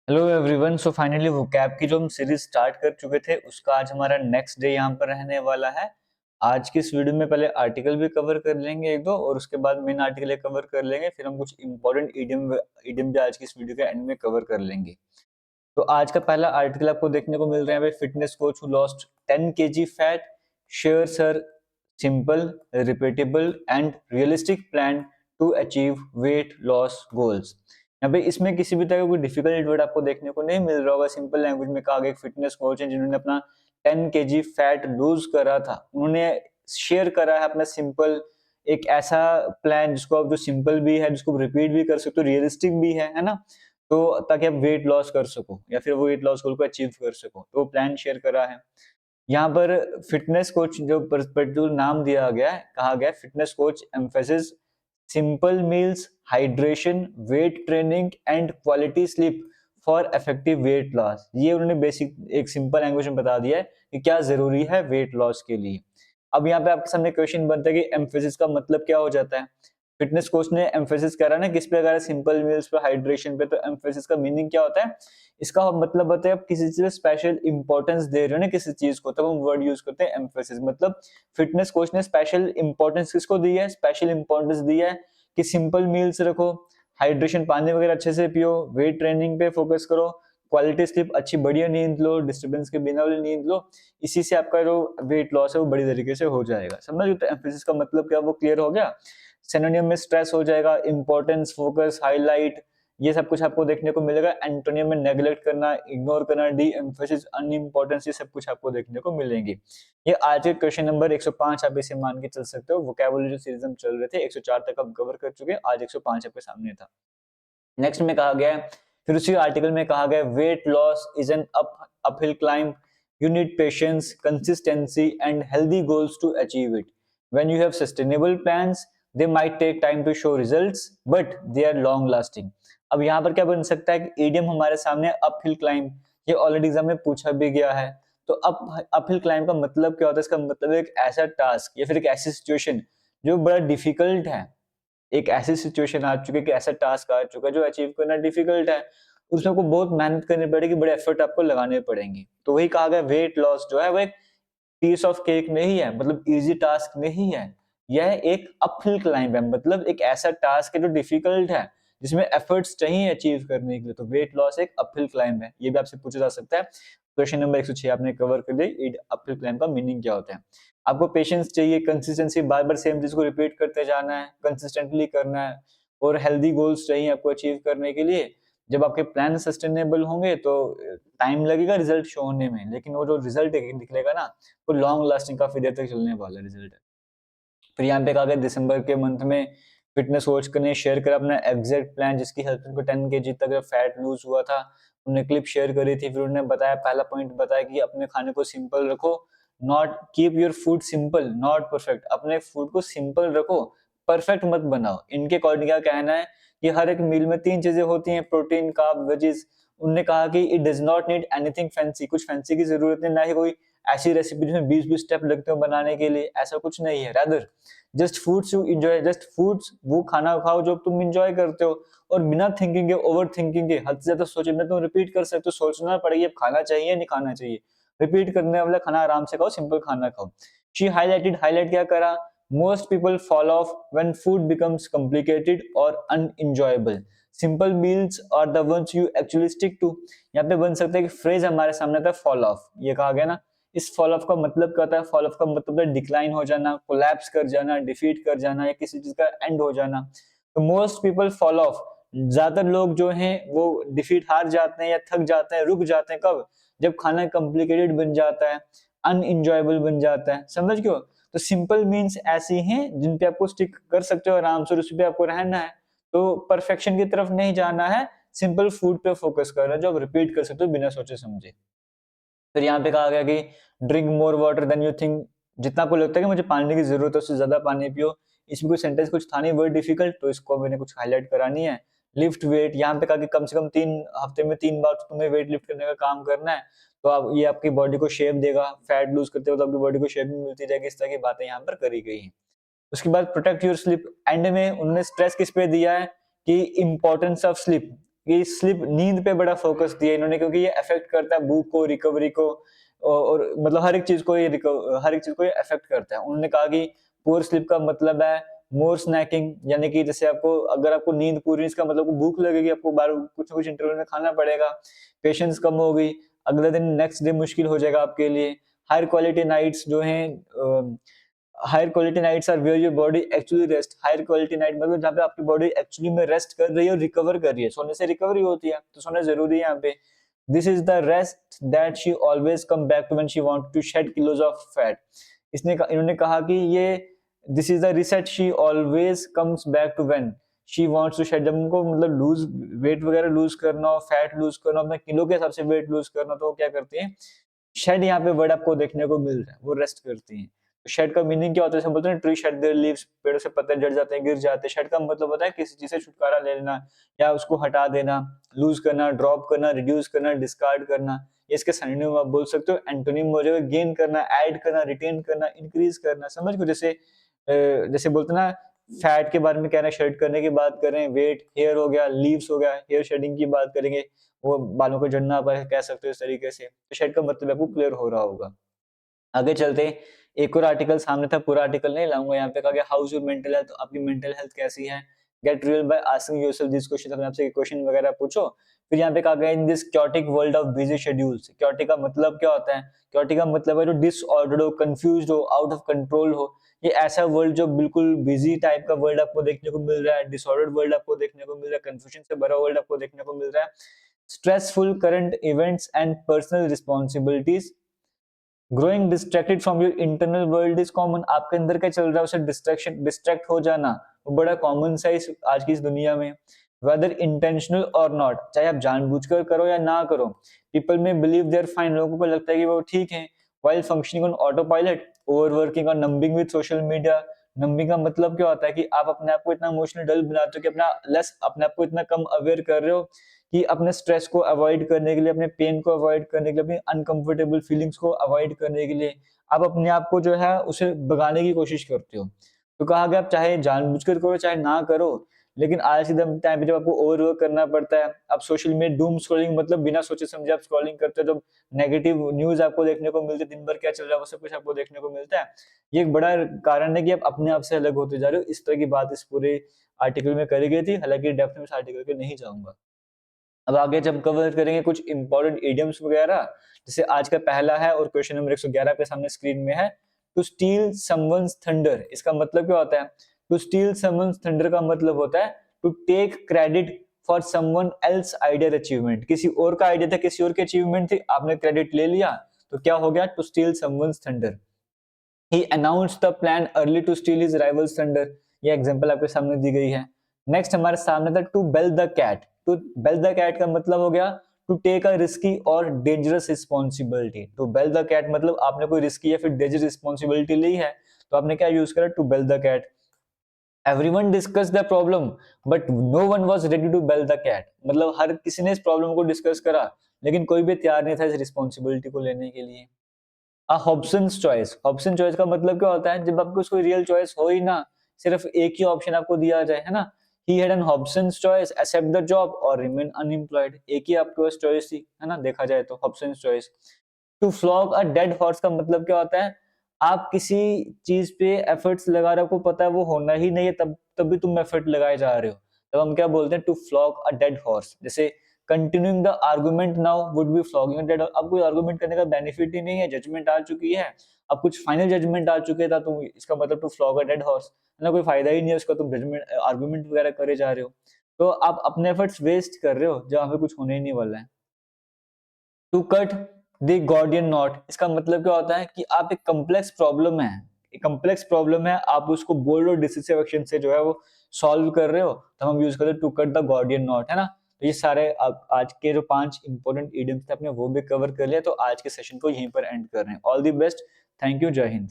Hello everyone. So finally vocab की जो हम सीरीज स्टार्ट कर चुके थे उसका आज हमारा नेक्स्ट डे यहाँ पर रहने वाला है। आज की इस वीडियो में पहले आर्टिकल भी कवर कर लेंगे एक दो, और उसके बाद मेन आर्टिकल कवर कर लेंगे, फिर हम कुछ इंपॉर्टेंट इडियम भी आज की इस वीडियो के एंड में कवर कर लेंगे। तो आज का पहला आर्टिकल आपको देखने को मिल रहा है, fitness coach who lost 10 kg fat shares her simple repeatable and realistic plan to achieve weight loss goals. यहाँ पे इसमें किसी भी तरह का कोई डिफिकल्ट वर्ड आपको देखने को नहीं मिल रहा होगा। सिंपल लैंग्वेज में कहा गया एक फिटनेस कोच है जिन्होंने अपना 10 kg फैट लूज करा था, उन्होंने शेयर करा है अपना सिंपल एक ऐसा प्लान जिसको आप, जो सिंपल भी है, जिसको रिपीट भी कर सकते हो, रियलिस्टिक भी है ना, तो ताकि आप वेट लॉस कर सको या फिर वो वेट लॉस गोल को अचीव कर सको, तो प्लान शेयर करा है। यहाँ पर फिटनेस कोच जो पर्टिकुलर नाम दिया गया है, कहा गया fitness coach emphasis simple meals, hydration, weight training and quality sleep for effective weight loss. ये उन्होंने बेसिक एक सिंपल लैंग्वेज में बता दिया है कि क्या जरूरी है वेट लॉस के लिए। अब यहाँ पे आपके सामने क्वेश्चन बनता है कि एम्फेसिस का मतलब क्या हो जाता है। फिटनेस कोच ने एम्फेसिस करा ना किस पे, अगर सिंपल मील्स पे, हाइड्रेशन पे, तो एम्फेसिस का मीनिंग क्या होता है, इसका मतलब होता है आप किसी चीज स्पेशल इंपॉर्टेंस दे रहे हो ना किसी चीज को, तब हम वर्ड यूज करते हैं एम्फेसिस। मतलब फिटनेस कोच ने स्पेशल इंपॉर्टेंस किसको दी है, स्पेशल इंपॉर्टेंस दी है कि सिंपल मील्स रखो, हाइड्रेशन पानी वगैरह अच्छे से पियो, वेट ट्रेनिंग पे फोकस करो, क्वालिटी स्लीप अच्छी बढ़िया नींद लो, डिस्टर्बेंस के बिना वाली नींद लो। इसी से आपका जो वेट लॉस है वो बड़ी तरीके से हो जाएगा। समझ तो एम्फेसिस का मतलब क्या, वो क्लियर हो गया। सिनोनिम में स्ट्रेस हो जाएगा, इंपॉर्टेंस, फोकस, हाईलाइट, ये सब कुछ आपको देखने को मिलेगा। एंटोनियम में नेग्लेक्ट करना, इग्नोर करना, डी एम्फेसिस, अनइम्पोर्टेंस, ये सब कुछ आपको देखने को मिलेंगे। ये आज के क्वेश्चन नंबर 105 आप इसे मान के चल सकते हो। वोकैबुलरी जो सीरीज हम चल रहे थे 104 तक हम कवर कर चुके हैं, आज 105 आपके सामने था। नेक्स्ट में कहा गया है, फिर उसी आर्टिकल में कहा गया weight loss is an uphill climb, you need patience, consistency and healthy goals to achieve it. When you have sustainable plans, they might take time to show results, but they are long lasting. अब यहाँ पर क्या बन सकता है कि idiom हमारे सामने अपहिल क्लाइंब, ये ऑलरेडी एग्जाम में पूछा भी गया है। तो अपहिल क्लाइंब का मतलब क्या होता है, इसका मतलब एक ऐसा टास्क या फिर एक ऐसी सिचुएशन जो बड़ा डिफिकल्ट है। एक ऐसी सिचुएशन आ चुकी है कि ऐसा टास्क आ चुका है जो अचीव करना डिफिकल्ट है, उसमें आपको बहुत मेहनत करनी पड़ेगी, बड़े एफर्ट आपको लगाने पड़ेंगे। तो वही कहा गया वेट लॉस जो है वो एक पीस ऑफ केक नहीं है, मतलब इजी टास्क नहीं है। यह एक अपहिल क्लाइंब है, मतलब एक ऐसा टास्क है जो डिफिकल्ट है, जिसमें एफर्ट्स चाहिए अचीव करने के लिए। तो वेट लॉस एक अपहिल क्लाइंब है, ये भी आपसे पूछा जा सकता है। क्वेश्चन नंबर 106 आपने कवर कर दिया, अपहिल क्लाइंब का मीनिंग क्या होता है। आपको पेशेंस चाहिए, कंसिस्टेंसी, बार बार सेम चीज को रिपीट करते जाना है, कंसिस्टेंटली करना है, और हेल्दी गोल्स चाहिए आपको अचीव करने के लिए। जब आपके प्लान सस्टेनेबल होंगे तो टाइम लगेगा रिजल्ट शो होने में, लेकिन वो जो रिजल्ट निकलेगा ना, वो लॉन्ग लास्टिंग, काफी देर तक चलने वाला रिजल्ट है। फिर यहाँ पे कहा गया दिसंबर के मंथ में फिटनेस कोच ने शेयर करा अपना एग्जैक्ट प्लान, जिसकी हेल्प से उनको 10 kg तक फैट लूज हुआ था। उन्होंने क्लिप शेयर करी थी, फिर उन्होंने बताया, पहला पॉइंट बताया कि अपने खाने को सिंपल रखो, not keep your food simple not perfect. अपने फूड को सिंपल रखो, परफेक्ट मत बनाओ। इनके अकॉर्डिंग क्या कहना है कि हर एक मील में 3 चीजें होती हैं, प्रोटीन, कार्ब, वेजिस। उन्होंने कहा कि it does not need anything fancy, कुछ फैंसी की जरूरत नहीं, ना ही कोई ऐसी रेसिपी जिसमें 20-20 स्टेप लगते हो बनाने के लिए, ऐसा कुछ नहीं है। Rather just foods you enjoy, just foods, वो खाना खाओ जो तुम एंजॉय करते हो, और बिना थिंकिंग के, ओवर थिंकिंग के, हद से ज्यादा सोचे बिना तुम रिपीट कर सकते हो। सोचना पड़ेगा खाना चाहिए नहीं खाना चाहिए, रिपीट करने वाला खाना आराम से खाओ, सिंपल खाना खाओ। शी हाईलाइटेड, हाईलाइट क्या करा, most people fall off when food becomes complicated और unenjoyable, simple meals are the ones you actually stick to. यहाँ पे बन सकता है कि फ्रेज हमारे सामने था फॉल ऑफ, ये कहा गया ना। इस फॉल ऑफ का मतलब क्या होता है, फॉल ऑफ का मतलब है डिक्लाइन हो जाना, कोलैप्स कर जाना, डिफीट कर जाना, या किसी चीज का एंड हो जाना। तो मोस्ट पीपल फॉल ऑफ, ज्यादातर लोग जो हैं वो डिफीट, हार जाते हैं या थक जाते हैं, रुक जाते हैं। कब, जब खाना कॉम्प्लिकेटेड बन जाता है, अनइंजॉयबल बन जाता है। समझ क्यों। तो सिंपल मीन्स ऐसी हैं जिन पे आपको स्टिक कर सकते हो आराम से, और उस पे आपको रहना है। तो परफेक्शन की तरफ नहीं जाना है, सिंपल फूड पे फोकस करना है जो आप रिपीट कर सकते हो बिना सोचे समझे। फिर यहाँ पे कहा गया कि drink more water than you think, जितना आपको लगता है कि मुझे पानी की जरूरत है उससे ज्यादा पानी पियो। इसमें कोई सेंटेंस कुछ था नहीं वर्ड डिफिकल्ट, तो इसको मैंने कुछ हाईलाइट करानी है। लिफ्ट वेट, यहाँ पे कहा कि कम से कम 3 हफ्ते में 3 बार तो तुम्हें वेट लिफ्ट करने का काम करना है। तो आप, ये आपकी बॉडी को शेप देगा, फैट लूज करते हो तो आपकी बॉडी को शेप भी मिलती जाएगी। इस तरह की बातें यहाँ पर करी गई है। उसके बाद प्रोटेक्ट योर स्लीप, एंड में उन्होंने स्ट्रेस किस पे दिया है कि इंपॉर्टेंस ऑफ स्लीप, ये स्लिप नींद पे बड़ा फोकस दिया इन्होंने, क्योंकि ये अफेक्ट करता है भूख को, रिकवरी को, और मतलब हर एक चीज को ये अफेक्ट करता है। उन्होंने कहा कि पुअर स्लीप का मतलब है मोर स्नैकिंग, यानी कि जैसे आपको अगर आपको नींद पूरी, इसका मतलब आपको भूख लगेगी, आपको बार कुछ ना कुछ इंटरवल में खाना पड़ेगा, पेशेंस कम होगी, अगले दिन नेक्स्ट डे मुश्किल हो जाएगा आपके लिए। हायर क्वालिटी नाइट्स जो हैं, higher quality nights are where your body actually rest. Higher quality night मतलब जहाँ पे आपकी बॉडी एक्चुअली में रेस्ट कर रही है और रिकवर कर रही है, सोने से रिकवरी होती है, तो सोना जरूरी है यहाँ पे। This is the rest that she always come back to when she want to shed kilos off fat. इन्होंने कहा कि ये this is the reset she always comes back to when she wants to shed, जब उनको मतलब lose weight वगैरह loose करना हो, फैट लूज करना हो, अपना किलो के हिसाब से वेट लूज करना, तो वो क्या करती है, शेड यहाँ पे वर्ड आपको देखने को मिल रहा है, वो रेस्ट करती है। शेड का मीनिंग क्या होता है, बोलते हैं ट्री शेड देयर लीव्स, पेड़ों से पत्ते झड़ जाते हैं, गिर जाते हैं। शेड का मतलब होता है किसी चीज से छुटकारा ले लेना या उसको हटा देना, लूज करना, ड्रॉप करना, रिड्यूस करना, डिस्कार्ड करना। इसके सिनोनिम आप बोल सकते हो, एंटोनिम हो जाएगा गेन करना, ऐड करना, रिटेन करना, इंक्रीज करना। समझ को, जैसे बोलते हैं ना, फैट के बारे में कह रहे हैं, शेड करने की बात कर रहे हैं, वेट, हेयर हो गया, लीव्स हो गया, हेयर शेडिंग की बात करेंगे, वो बालों को झड़ना आप कह सकते हो इस तरीके से। तो शेड का मतलब आपको क्लियर हो रहा होगा। आगे चलते हैं, एक और आर्टिकल सामने था, पूरा आर्टिकल नहीं लाऊंगा यहाँ पे। कहा गया how is your mental health, आपकी मेंटल हेल्थ कैसी है। Get real by asking yourself this question, अपने आपसे क्वेश्चन वगैरह पूछो। फिर यहाँ पे कहा गया in this chaotic world of busy schedules. Chaotic का मतलब क्या होता है, क्योटिक का मतलब है जो डिसऑर्डर्ड हो, कंफ्यूज्ड हो, आउट ऑफ कंट्रोल हो। ये ऐसा वर्ल्ड जो बिल्कुल बिजी टाइप का वर्ल्ड आपको देखने को मिल रहा है, डिसऑर्डर्ड वर्ल्ड आपको देखने को मिल रहा है, कंफ्यूजन से भरा वर्ल्ड आपको देखने को मिल रहा है, stressful current events and personal responsibilities, growing distracted from your internal world is common. आपके अंदर क्या चल रहा है उसे डिस्ट्रैक्ट हो जाना, वो बड़ा कॉमन सा है आज की इस दुनिया में। वेदर इंटेंशनल और नॉट, चाहे आप जानबूझकर करो या ना करो, पीपल में बिलीव देयर फाइन, लोगों को लगता है कि वो ठीक है। While functioning on autopilot, overworking और numbing with social media. Numbing का मतलब क्या होता है कि आप अपने आप को इतना इमोशनल डल बनाते हो कि अपने आप को इतना कम अवेयर कर रहे हो कि अपने स्ट्रेस को अवॉइड करने के लिए, अपने पेन को अवॉइड करने के लिए, अपनी अनकंफर्टेबल फीलिंग्स को अवॉइड करने के लिए आप अपने आप को जो है उसे भगाने की कोशिश करते हो। तो कहा गया आप चाहे जानबूझकर करो चाहे ना करो, लेकिन आज के टाइम पे जब आपको ओवरवर्क करना पड़ता है, आप सोशल मीडिया डूम स्क्रॉलिंग, मतलब बिना सोचे समझे आप स्क्रॉलिंग करते हो, जब नेगेटिव न्यूज आपको देखने को मिलती है, दिन भर क्या चल रहा है वो सब कुछ आपको देखने को मिलता है। ये एक बड़ा कारण है कि आप अपने आप से अलग होते जा रहे हो। इस तरह की बात इस पूरे आर्टिकल में करी गई थी, हालांकि डेप्थ में इस आर्टिकल के नहीं जाऊंगा। अब आगे जब कवर करेंगे कुछ इंपॉर्टेंट इडियम्स वगैरह, जैसे आज का पहला है और क्वेश्चन नंबर 111 पे सामने स्क्रीन में है, टू स्टील समवन्स थंडर। इसका मतलब क्या होता है, टू स्टील समवन्स थंडर का मतलब होता है to take credit for someone else idea achievement. किसी और का आइडिया था, किसी और की अचीवमेंट थी, आपने क्रेडिट ले लिया, तो क्या हो गया, to steal someone's thunder. He announced the plan early to steal his rival's thunder। ये एग्जांपल आपके सामने दी गई है। नेक्स्ट हमारे सामने था to bell the cat. To bell the cat का मतलब हो गया टू टेक अ रिस्की और dangerous responsibility. To bell the cat मतलब आपने कोई रिस्की या फिर डेंजरस रिस्पॉन्सिबिलिटी ली है, तो आपने क्या यूज करा, to bell the cat. Everyone discuss the problem but no one was ready to bell the cat, मतलब हर किसी ने इस प्रॉब्लम को डिस्कस करा लेकिन कोई भी तैयार नहीं था इस रिस्पॉन्सिबिलिटी को लेने के लिए। Hobson's choice. हॉब्सन चॉइस का मतलब क्या होता है, जब आपको कोई रियल चॉइस हो ही ना, सिर्फ एक ही ऑप्शन आपको दिया जाए, है ना। He had an Hobson's choice, accept the job और रिमेन अनएम्प्लॉयड। एक ही आपके पास चॉइस थी, है ना, देखा जाए तो Hobson's choice. To flog a dead horse का मतलब क्या होता है, आप किसी चीज पे एफर्ट्स लगा रहे हो, आपको पता है वो होना ही नहीं है, तब भी तुम एफर्ट लगाए जा रहे हो, तब हम क्या बोलते हैं, to flog a dead horse. जैसे continuing the argument now would be flogging a dead. अब कोई आर्गुमेंट करने का बेनिफिट ही नहीं है, जजमेंट आ चुकी है, अब कुछ फाइनल जजमेंट आ चुके था, तो इसका मतलब to flog a dead horse, ना कोई फायदा ही नहीं है उसका, तुम जजमेंट आर्गुमेंट वगैरह करे जा रहे हो, तो आप अपने एफर्ट्स वेस्ट कर रहे हो जहां पे कुछ होने ही नहीं वाला है। To cut the Gordian knot, इसका मतलब क्या होता है कि आप एक कम्प्लेक्स प्रॉब्लम है, एक कम्प्लेक्स प्रॉब्लम है, आप उसको बोल्ड और डिसिसिव एक्शन से जो है वो सॉल्व कर रहे हो, तो हम यूज करते हैं to cut the Gordian knot, है ना। तो ये सारे आज के जो 5 इंपॉर्टेंट इडियम्स थे अपने वो भी कवर कर लिया, तो आज के सेशन को यहीं पर एंड कर रहे हैं। All the best, thank you, जय हिंद।